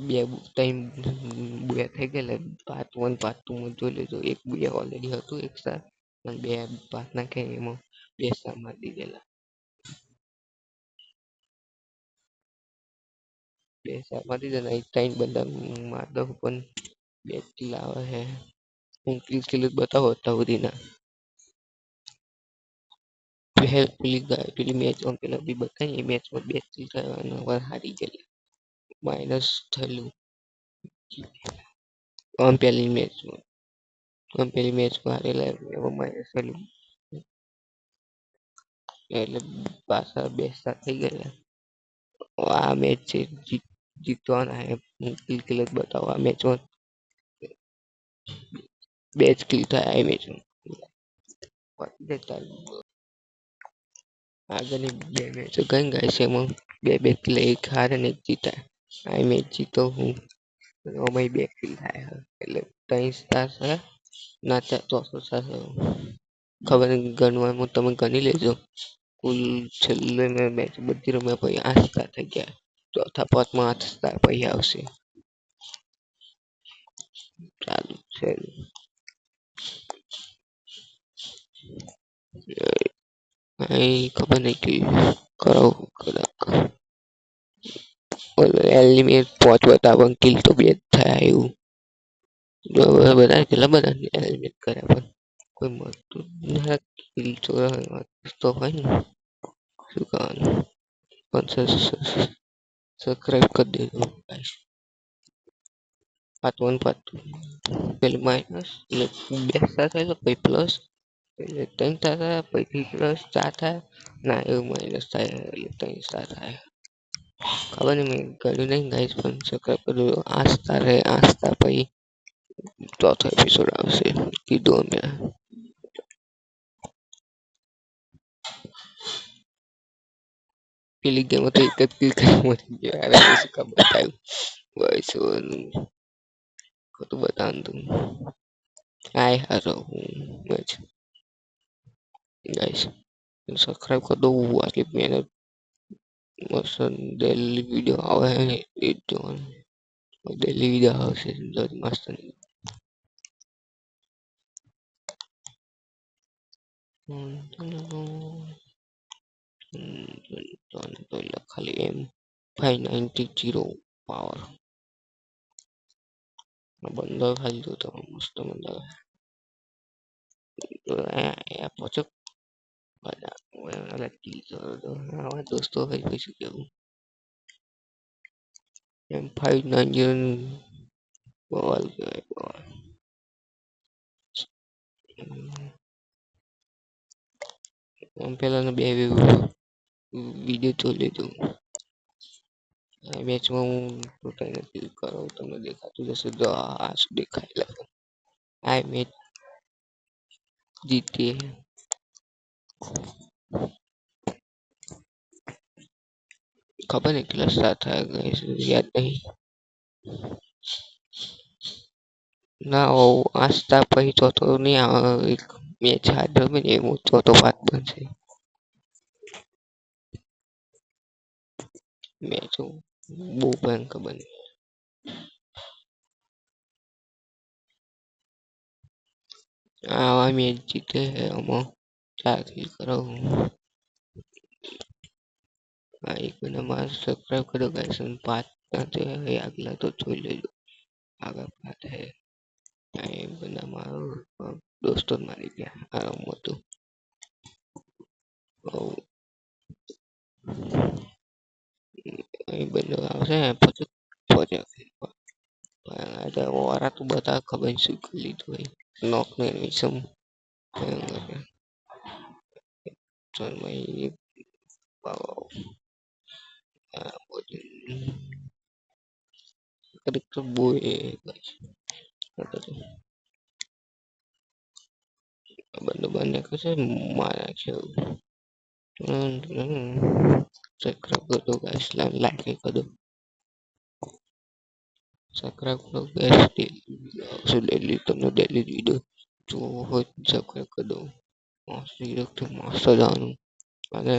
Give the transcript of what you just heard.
બે ત્રણ બે થઈ ગયેલા પાર્ટ 1 પાર્ટ 2 માં જોઈ લેજો. એક બે ઓલરેડી હતું એક સાર અને બે પાર્ટ નાખે એમાં બે સ્ટાર મારી દીધેલા. બે સ્ટાર મારી દીધેલા એક ત્રણ બંદા માર દઉં પણ બે કિલ આવે હે. હું કિલ જ બતાવો અત્યાર સુધીના. પેલી મેચ પેલા બી બતાવી એ મેચમાં બે કિલ થયા અને હારી ગયેલા માઇનસ થયેલું પેલી મેચમાં હારેલા એમાં માઇનસ થયેલું એટલે પાછા બે સ્ટાર થઈ ગયેલા. આ મેચ છે જીતવાના હે. હું કિલ જ બતાવો આ મેચમાં બે જ કિલ થયા એ મેચમાં. આગળની બે મેચો ગઈ ગાય છે એમાં બે કિલ એક હારે ને એક જીતા. આ મેચ જીતો હું એમાં બે કિલ થાય એટલે ત્રણ સ્ટાર છે ના ચોથો સ્ટાર ખબર નહીં ગણવામાં તમે ગણી લેજો. કુલ છેલ્લે મેં મેચ બધી રમ્યા પછી 8 સ્ટાર થઈ ગયા. ચોથા પાંચમાં 8 સ્ટાર પછી આવશે. ચાલુ છે ખબર નહીં કે કરો કદાચ એલિમિનેટ 5 બતાવો કિલ તો બે જ થયા એવું બધા કેટલા બધા એલિમિનેટ કર્યા પણ કોઈ મળતું ના કિલ તો હોય ને શું કરવાનું. પણ સબસ્ક્રાઇબ કરી દેજો ગાઈસ. પાર્ટ 1 પાર્ટ 2 પેલું માઇનસ એટલે બે સ્ટાર થાય તો પછી પ્લસ એટલે ત્રણ સ્ટાર થાય પછી પ્લસ 4 થાય ના એવું માઇનસ થાય એટલે 3 સ્ટાર થાય. ખબર નહીં મેં ગણ્યું નહીં ગાઈસ પણ સબસ્ક્રાઇબ કરી દેજો. 8 સ્ટાર હે 8 સ્ટાર પછી ચોથો એપિસોડ આવશે કીધું અમે. પેલી ગેમ તો એક જ કિલ કરી મરી ગયો શું કામ બતાવ્યું બસ ખોટું બતાવવાનું તું આય હારો હું મેચ ગાઈસ સબસ્ક્રાઇબ કરી દો. આટલી મહેનત મસ્ત ડેલી વિડીયો આવે એ જોવાનું. ડેલી વિડીયો આવશે મસ્ત. ખાલી એમ 590 પાવર બંદર ખાલી જોતો મસ્ત બંદર પહોંચો દોસ્તો હોય શું કેવું એમ 590 બવાલ કહેવાય બવાલ. પેલા બે વિડીયો જોઈ લેજો. મેચમાં હું પોતાને ક્લિક કરો તમને દેખાતું જશે જો આ શું દેખાય આ મેચ જીતીએ ખબર નહીં કેટલા સ્ટાર થાય યાદ નહીં ના 8 સ્ટાર પછી ચોથો નહીં આવે એક મેચ હાથ રમે ને એવો ચોથો પાર્ટ બનશે મેચો બહુ ભયંકર બને. આવા મેચ જીતે આમાં 4 કિલ કરો. એક મારે સબસ્ક્રાઇબ કરો ગાઈસ અને 5 આગલા તો જોઈ લેજો આગળ પાર્ટ હે એ બધા મારો દોસ્તો મારી ગયા આરામ હતું. અહીં બધું આવશે પછી વારા તો બધા ખબર શું કરી લીધું હોય નોક ને વિષમ બધું બંને કશે મારા છે સબસ્ક્રાઇબ કરી દો ગાઈસ લાઈક કરી દો સબસ્ક્રાઇબ કરો ગાઈસ ડેલી તમને ડેલી વિડીયો જોવો હોય સબસ્ક્રાઇબ કરી દો મસ્ત વિડીયો મસ્ત જવાનું અને